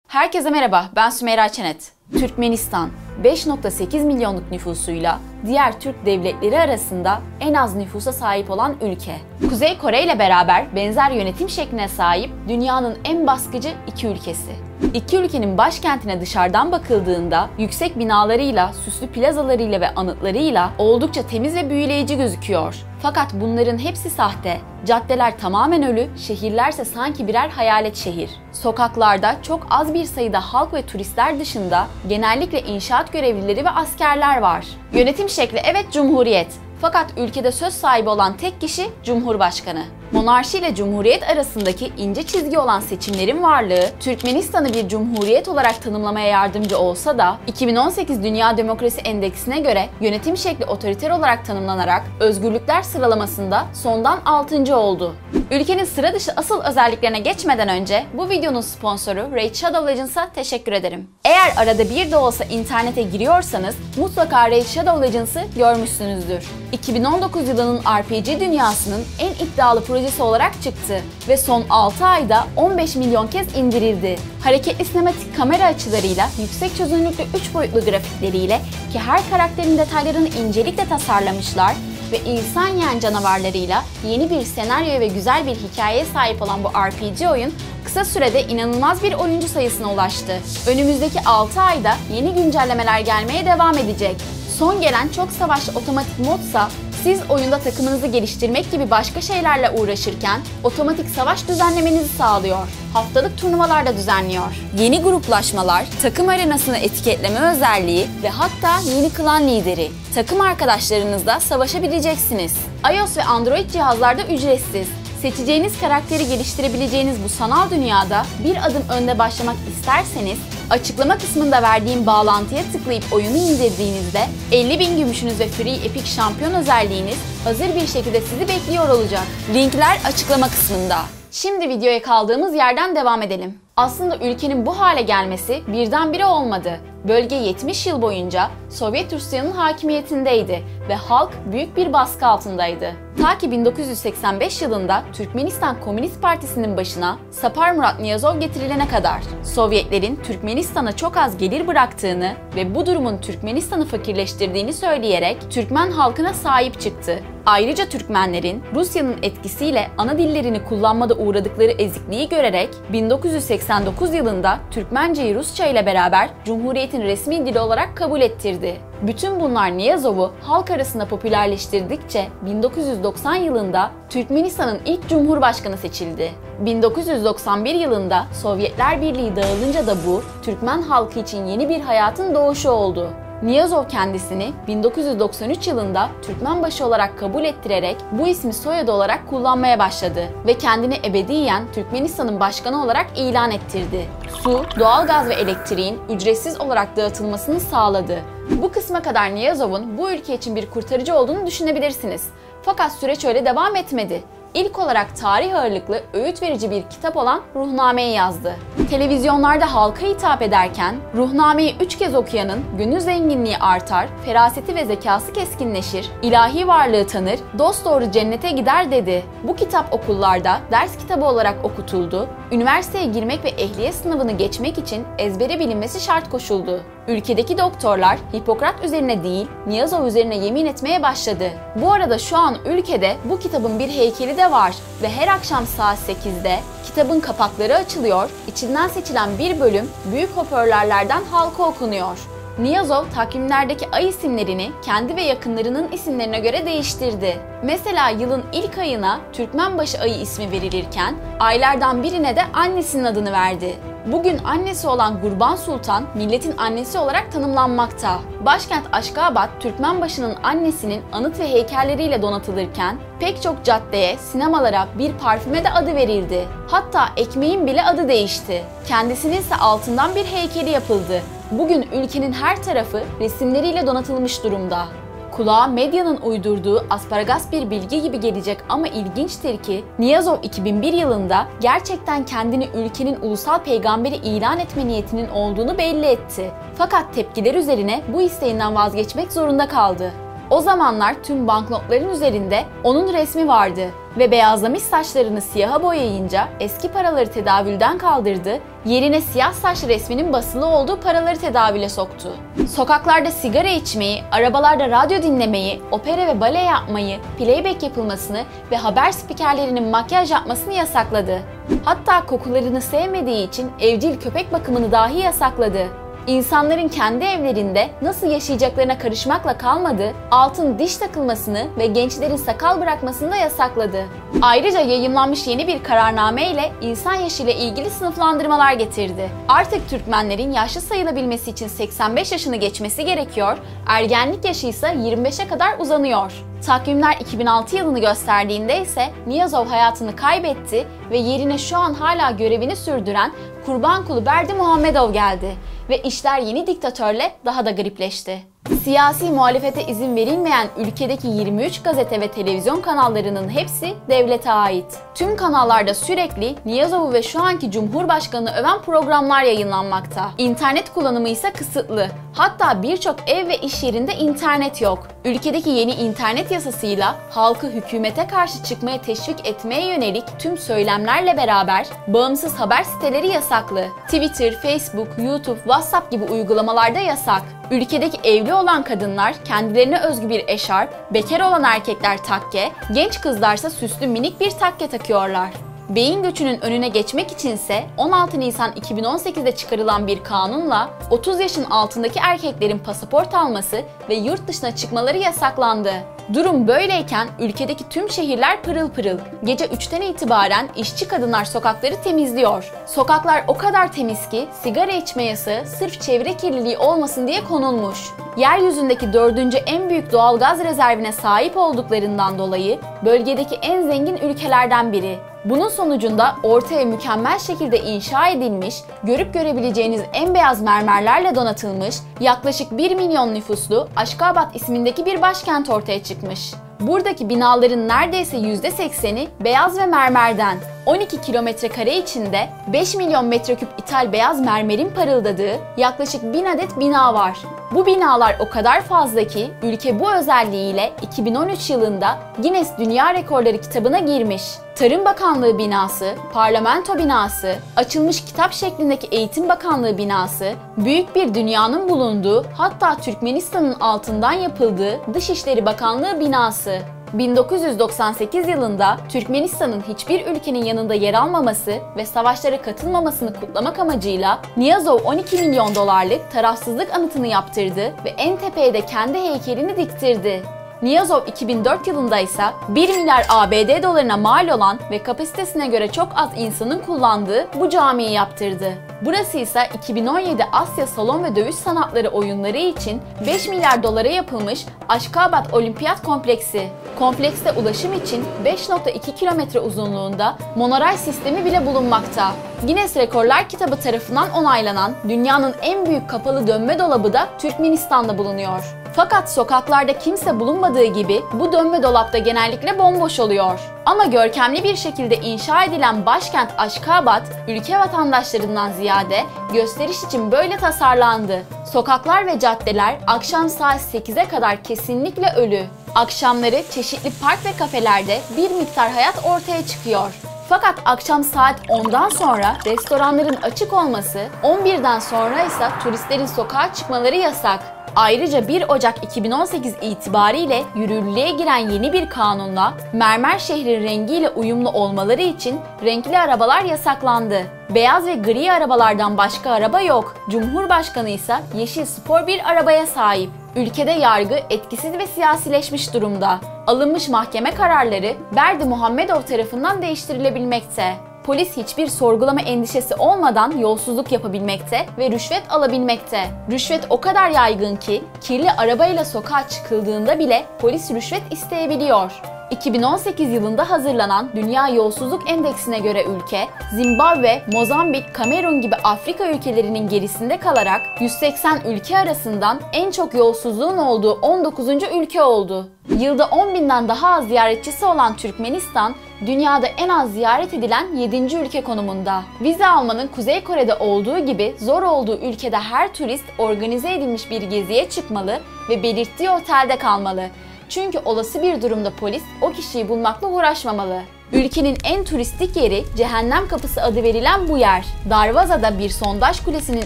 Herkese merhaba, ben Sümeyra Çenet. Türkmenistan, 5,8 milyonluk nüfusuyla diğer Türk devletleri arasında en az nüfusa sahip olan ülke. Kuzey Kore ile beraber benzer yönetim şekline sahip dünyanın en baskıcı iki ülkesi. İki ülkenin başkentine dışarıdan bakıldığında yüksek binalarıyla, süslü plazalarıyla ve anıtlarıyla oldukça temiz ve büyüleyici gözüküyor. Fakat bunların hepsi sahte. Caddeler tamamen ölü, şehirlerse sanki birer hayalet şehir. Sokaklarda çok az bir sayıda halk ve turistler dışında genellikle inşaat görevlileri ve askerler var. Yönetim şekli evet cumhuriyet. Fakat ülkede söz sahibi olan tek kişi Cumhurbaşkanı. Monarşi ile cumhuriyet arasındaki ince çizgi olan seçimlerin varlığı, Türkmenistan'ı bir cumhuriyet olarak tanımlamaya yardımcı olsa da 2018 Dünya Demokrasi Endeksine göre yönetim şekli otoriter olarak tanımlanarak özgürlükler sıralamasında sondan 6. oldu. Ülkenin sıra dışı asıl özelliklerine geçmeden önce bu videonun sponsoru Raid Shadow Legends'a teşekkür ederim. Eğer arada bir de olsa internete giriyorsanız mutlaka Raid Shadow Legends'ı görmüşsünüzdür. 2019 yılının RPG dünyasının en iddialı projesi olarak çıktı ve son 6 ayda 15 milyon kez indirildi. Hareketli sinematik kamera açılarıyla, yüksek çözünürlüklü 3 boyutlu grafikleriyle ki her karakterin detaylarını incelikle tasarlamışlar ve insan yiyen canavarlarıyla yeni bir senaryo ve güzel bir hikayeye sahip olan bu RPG oyun kısa sürede inanılmaz bir oyuncu sayısına ulaştı. Önümüzdeki 6 ayda yeni güncellemeler gelmeye devam edecek. Son gelen çok savaşlı otomatik modsa siz oyunda takımınızı geliştirmek gibi başka şeylerle uğraşırken otomatik savaş düzenlemenizi sağlıyor. Haftalık turnuvalar da düzenliyor. Yeni gruplaşmalar, takım arenasını etiketleme özelliği ve hatta yeni klan lideri. Takım arkadaşlarınızla savaşabileceksiniz. iOS ve Android cihazlarda ücretsiz. Seçeceğiniz karakteri geliştirebileceğiniz bu sanal dünyada bir adım önde başlamak isterseniz açıklama kısmında verdiğim bağlantıya tıklayıp oyunu indirdiğinizde 50.000 gümüşünüz ve Free Epic Şampiyon özelliğiniz hazır bir şekilde sizi bekliyor olacak. Linkler açıklama kısmında. Şimdi videoya kaldığımız yerden devam edelim. Aslında ülkenin bu hale gelmesi birdenbire olmadı. Bölge 70 yıl boyunca Sovyet Rusya'nın hakimiyetindeydi ve halk büyük bir baskı altındaydı. Ta ki 1985 yılında Türkmenistan Komünist Partisi'nin başına Sapar Murat Niyazov getirilene kadar Sovyetlerin Türkmenistan'a çok az gelir bıraktığını ve bu durumun Türkmenistan'ı fakirleştirdiğini söyleyerek Türkmen halkına sahip çıktı. Ayrıca Türkmenlerin Rusya'nın etkisiyle ana dillerini kullanmada uğradıkları ezikliği görerek 1989 yılında Türkmenceyi Rusça ile beraber Cumhuriyet'in resmi dili olarak kabul ettirdi. Bütün bunlar Niyazov'u halk arasında popülerleştirdikçe 1990 yılında Türkmenistan'ın ilk cumhurbaşkanı seçildi. 1991 yılında Sovyetler Birliği dağılınca da bu Türkmen halkı için yeni bir hayatın doğuşu oldu. Niyazov kendisini 1993 yılında Türkmenbaşı olarak kabul ettirerek bu ismi soyadı olarak kullanmaya başladı ve kendini ebediyen Türkmenistan'ın başkanı olarak ilan ettirdi. Su, doğalgaz ve elektriğin ücretsiz olarak dağıtılmasını sağladı. Bu kısma kadar Niyazov'un bu ülke için bir kurtarıcı olduğunu düşünebilirsiniz. Fakat süreç öyle devam etmedi. İlk olarak tarih ağırlıklı, öğüt verici bir kitap olan Ruhname'yi yazdı. Televizyonlarda halka hitap ederken, Ruhname'yi 3 kez okuyanın gönül zenginliği artar, feraseti ve zekası keskinleşir, ilahi varlığı tanır, dosdoğru cennete gider dedi. Bu kitap okullarda ders kitabı olarak okutuldu, üniversiteye girmek ve ehliyet sınavını geçmek için ezbere bilinmesi şart koşuldu. Ülkedeki doktorlar Hipokrat üzerine değil, Niyazov üzerine yemin etmeye başladı. Bu arada şu an ülkede bu kitabın bir heykeli de var ve her akşam saat 8'de kitabın kapakları açılıyor, içinden seçilen bir bölüm büyük hoparlörlerden halka okunuyor. Niyazov takvimlerdeki ay isimlerini kendi ve yakınlarının isimlerine göre değiştirdi. Mesela yılın ilk ayına Türkmenbaşı ayı ismi verilirken aylardan birine de annesinin adını verdi. Bugün annesi olan Gurban Sultan milletin annesi olarak tanımlanmakta. Başkent Aşkabat, Türkmenbaşı'nın annesinin anıt ve heykelleriyle donatılırken pek çok caddeye, sinemalara, bir parfüme de adı verildi. Hatta ekmeğin bile adı değişti. Kendisinin ise altından bir heykeli yapıldı. Bugün ülkenin her tarafı resimleriyle donatılmış durumda. Kulağa medyanın uydurduğu asparagas bir bilgi gibi gelecek ama ilginçtir ki Niyazov 2001 yılında gerçekten kendini ülkenin ulusal peygamberi ilan etme niyetinin olduğunu belli etti. Fakat tepkiler üzerine bu isteğinden vazgeçmek zorunda kaldı. O zamanlar tüm banknotların üzerinde onun resmi vardı ve beyazlamış saçlarını siyaha boyayınca eski paraları tedavülden kaldırdı, yerine siyah saç resminin basılı olduğu paraları tedavüle soktu. Sokaklarda sigara içmeyi, arabalarda radyo dinlemeyi, opera ve bale yapmayı, playback yapılmasını ve haber spikerlerinin makyaj yapmasını yasakladı. Hatta kokularını sevmediği için evcil köpek bakımını dahi yasakladı. İnsanların kendi evlerinde nasıl yaşayacaklarına karışmakla kalmadı, altın diş takılmasını ve gençlerin sakal bırakmasını da yasakladı. Ayrıca yayımlanmış yeni bir kararname ile insan yaşıyla ilgili sınıflandırmalar getirdi. Artık Türkmenlerin yaşlı sayılabilmesi için 85 yaşını geçmesi gerekiyor, ergenlik yaşı ise 25'e kadar uzanıyor. Takvimler 2006 yılını gösterdiğinde ise Niyazov hayatını kaybetti ve yerine şu an hala görevini sürdüren Kurbankulu Berdimuhamedov geldi ve işler yeni diktatörle daha da garipleşti. Siyasi muhalefete izin verilmeyen ülkedeki 23 gazete ve televizyon kanallarının hepsi devlete ait. Tüm kanallarda sürekli Niyazov'u ve şu anki Cumhurbaşkanı'nı öven programlar yayınlanmakta. İnternet kullanımı ise kısıtlı. Hatta birçok ev ve iş yerinde internet yok. Ülkedeki yeni internet yasasıyla halkı hükümete karşı çıkmaya teşvik etmeye yönelik tüm söylemlerle beraber bağımsız haber siteleri yasaklı. Twitter, Facebook, YouTube, WhatsApp gibi uygulamalarda yasak. Ülkedeki evli olan kadınlar kendilerine özgü bir eşarp, bekar olan erkekler takke, genç kızlarsa süslü minik bir takke takıyorlar. Beyin göçünün önüne geçmek içinse 16 Nisan 2018'de çıkarılan bir kanunla 30 yaşın altındaki erkeklerin pasaport alması ve yurt dışına çıkmaları yasaklandı. Durum böyleyken ülkedeki tüm şehirler pırıl pırıl. Gece 3'ten itibaren işçi kadınlar sokakları temizliyor. Sokaklar o kadar temiz ki sigara içme yasağı sırf çevre kirliliği olmasın diye konulmuş. Yeryüzündeki 4. en büyük doğalgaz rezervine sahip olduklarından dolayı bölgedeki en zengin ülkelerden biri. Bunun sonucunda ortaya mükemmel şekilde inşa edilmiş, görüp görebileceğiniz en beyaz mermerlerle donatılmış, yaklaşık 1 milyon nüfuslu Aşkabat ismindeki bir başkent ortaya çıkmış. Buradaki binaların neredeyse %80'i beyaz ve mermerden. 12 kilometre kare içinde 5 milyon metreküp ithal beyaz mermerin parıldadığı yaklaşık 1000 adet bina var. Bu binalar o kadar fazla ki ülke bu özelliğiyle 2013 yılında Guinness Dünya Rekorları kitabına girmiş. Tarım Bakanlığı binası, Parlamento binası, açılmış kitap şeklindeki Eğitim Bakanlığı binası, büyük bir dünyanın bulunduğu, hatta Türkmenistan'ın altından yapıldığı Dışişleri Bakanlığı binası. 1998 yılında Türkmenistan'ın hiçbir ülkenin yanında yer almaması ve savaşlara katılmamasını kutlamak amacıyla Niyazov 12 milyon dolarlık tarafsızlık anıtını yaptırdı ve en tepeye de kendi heykelini diktirdi. Niyazov 2004 yılında ise 1 milyar ABD dolarına mal olan ve kapasitesine göre çok az insanın kullandığı bu camiyi yaptırdı. Burası ise 2017 Asya Salon ve Dövüş Sanatları oyunları için 5 milyar dolara yapılmış Aşkabat Olimpiyat Kompleksi. Komplekste ulaşım için 5,2 kilometre uzunluğunda monoray sistemi bile bulunmakta. Guinness Rekorlar Kitabı tarafından onaylanan dünyanın en büyük kapalı dönme dolabı da Türkmenistan'da bulunuyor. Fakat sokaklarda kimse bulunmadığı gibi bu dönme dolapta genellikle bomboş oluyor. Ama görkemli bir şekilde inşa edilen başkent Aşkabat, ülke vatandaşlarından ziyade gösteriş için böyle tasarlandı. Sokaklar ve caddeler akşam saat 8'e kadar kesinlikle ölü. Akşamları çeşitli park ve kafelerde bir miktar hayat ortaya çıkıyor. Fakat akşam saat 10'dan sonra restoranların açık olması, 11'den sonra ise turistlerin sokağa çıkmaları yasak. Ayrıca 1 Ocak 2018 itibariyle yürürlüğe giren yeni bir kanunla mermer şehrin rengiyle uyumlu olmaları için renkli arabalar yasaklandı. Beyaz ve gri arabalardan başka araba yok. Cumhurbaşkanı ise yeşil spor bir arabaya sahip. Ülkede yargı etkisiz ve siyasileşmiş durumda. Alınmış mahkeme kararları Berdimuhamedov tarafından değiştirilebilmekte. Polis hiçbir sorgulama endişesi olmadan yolsuzluk yapabilmekte ve rüşvet alabilmekte. Rüşvet o kadar yaygın ki kirli arabayla sokağa çıkıldığında bile polis rüşvet isteyebiliyor. 2018 yılında hazırlanan Dünya Yolsuzluk Endeksine göre ülke, Zimbabwe, Mozambik, Kamerun gibi Afrika ülkelerinin gerisinde kalarak 180 ülke arasından en çok yolsuzluğun olduğu 19. ülke oldu. Yılda 10.000'den daha az ziyaretçisi olan Türkmenistan, dünyada en az ziyaret edilen 7. ülke konumunda. Vize almanın Kuzey Kore'de olduğu gibi zor olduğu ülkede her turist organize edilmiş bir geziye çıkmalı ve belirttiği otelde kalmalı. Çünkü olası bir durumda polis o kişiyi bulmakla uğraşmamalı. Ülkenin en turistik yeri Cehennem Kapısı adı verilen bu yer. Darvaza'da bir sondaj kulesinin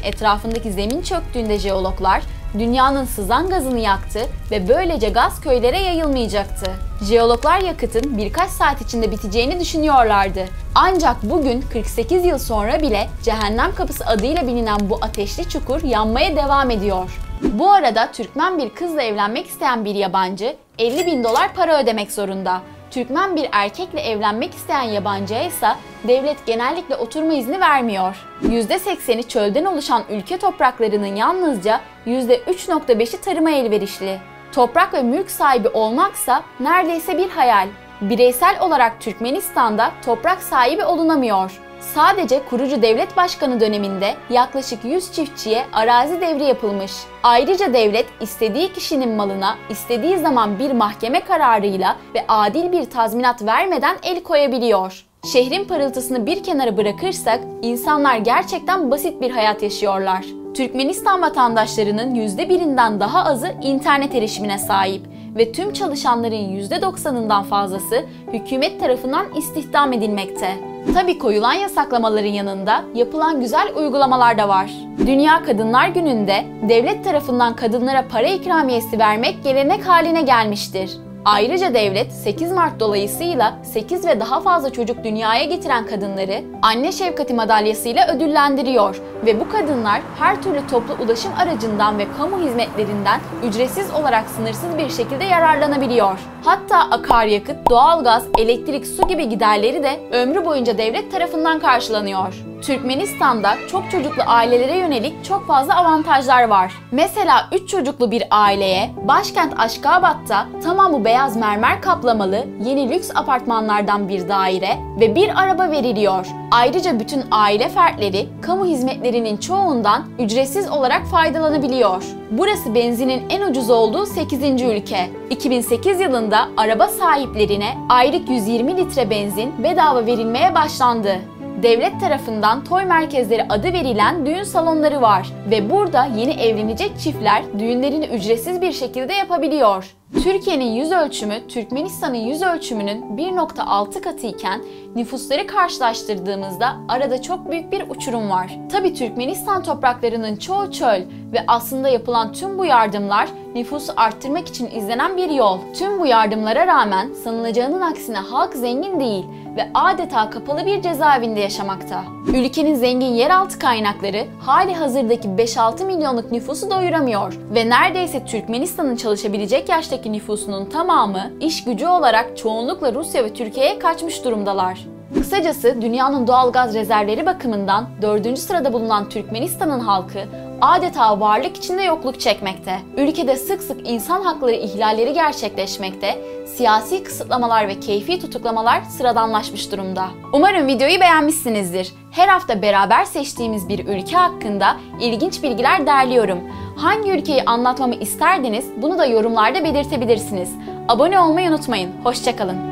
etrafındaki zemin çöktüğünde jeologlar dünyanın sızan gazını yaktı ve böylece gaz köylere yayılmayacaktı. Jeologlar yakıtın birkaç saat içinde biteceğini düşünüyorlardı. Ancak bugün 48 yıl sonra bile Cehennem Kapısı adıyla bilinen bu ateşli çukur yanmaya devam ediyor. Bu arada Türkmen bir kızla evlenmek isteyen bir yabancı 50.000 dolar para ödemek zorunda. Türkmen bir erkekle evlenmek isteyen yabancıya ise devlet genellikle oturma izni vermiyor. %80'i çölden oluşan ülke topraklarının yalnızca %3.5'i tarıma elverişli. Toprak ve mülk sahibi olmaksa neredeyse bir hayal. Bireysel olarak Türkmenistan'da toprak sahibi olunamıyor. Sadece kurucu devlet başkanı döneminde yaklaşık 100 çiftçiye arazi devri yapılmış. Ayrıca devlet istediği kişinin malına istediği zaman bir mahkeme kararıyla ve adil bir tazminat vermeden el koyabiliyor. Şehrin parıltısını bir kenara bırakırsak insanlar gerçekten basit bir hayat yaşıyorlar. Türkmenistan vatandaşlarının %1'inden daha azı internet erişimine sahip ve tüm çalışanların %90'ından fazlası hükümet tarafından istihdam edilmekte. Tabii koyulan yasaklamaların yanında yapılan güzel uygulamalar da var. Dünya Kadınlar Günü'nde devlet tarafından kadınlara para ikramiyesi vermek gelenek haline gelmiştir. Ayrıca devlet 8 Mart dolayısıyla 8 ve daha fazla çocuk dünyaya getiren kadınları Anne Şefkati madalyasıyla ödüllendiriyor ve bu kadınlar her türlü toplu ulaşım aracından ve kamu hizmetlerinden ücretsiz olarak sınırsız bir şekilde yararlanabiliyor. Hatta akaryakıt, doğalgaz, elektrik, su gibi giderleri de ömrü boyunca devlet tarafından karşılanıyor. Türkmenistan'da çok çocuklu ailelere yönelik çok fazla avantajlar var. Mesela 3 çocuklu bir aileye başkent Aşkabat'ta tamamı beyaz mermer kaplamalı yeni lüks apartmanlardan bir daire ve bir araba veriliyor. Ayrıca bütün aile fertleri kamu hizmetlerinin çoğundan ücretsiz olarak faydalanabiliyor. Burası benzinin en ucuz olduğu 8. ülke. 2008 yılında araba sahiplerine aylık 120 litre benzin bedava verilmeye başlandı. Devlet tarafından toy merkezleri adı verilen düğün salonları var ve burada yeni evlenecek çiftler düğünlerini ücretsiz bir şekilde yapabiliyor. Türkiye'nin yüz ölçümü Türkmenistan'ın yüz ölçümünün 1.6 katı iken nüfusları karşılaştırdığımızda arada çok büyük bir uçurum var. Tabii Türkmenistan topraklarının çoğu çöl ve aslında yapılan tüm bu yardımlar nüfusu arttırmak için izlenen bir yol. Tüm bu yardımlara rağmen sanılacağının aksine halk zengin değil ve adeta kapalı bir cezaevinde yaşamakta. Ülkenin zengin yeraltı kaynakları hali hazırdaki 5-6 milyonluk nüfusu doyuramıyor ve neredeyse Türkmenistan'ın çalışabilecek yaştaki nüfusunun tamamı iş gücü olarak çoğunlukla Rusya ve Türkiye'ye kaçmış durumdalar. Kısacası dünyanın doğalgaz rezervleri bakımından 4. sırada bulunan Türkmenistan'ın halkı adeta varlık içinde yokluk çekmekte. Ülkede sık sık insan hakları ihlalleri gerçekleşmekte, siyasi kısıtlamalar ve keyfi tutuklamalar sıradanlaşmış durumda. Umarım videoyu beğenmişsinizdir. Her hafta beraber seçtiğimiz bir ülke hakkında ilginç bilgiler derliyorum. Hangi ülkeyi anlatmamı isterdiniz bunu da yorumlarda belirtebilirsiniz. Abone olmayı unutmayın. Hoşça kalın.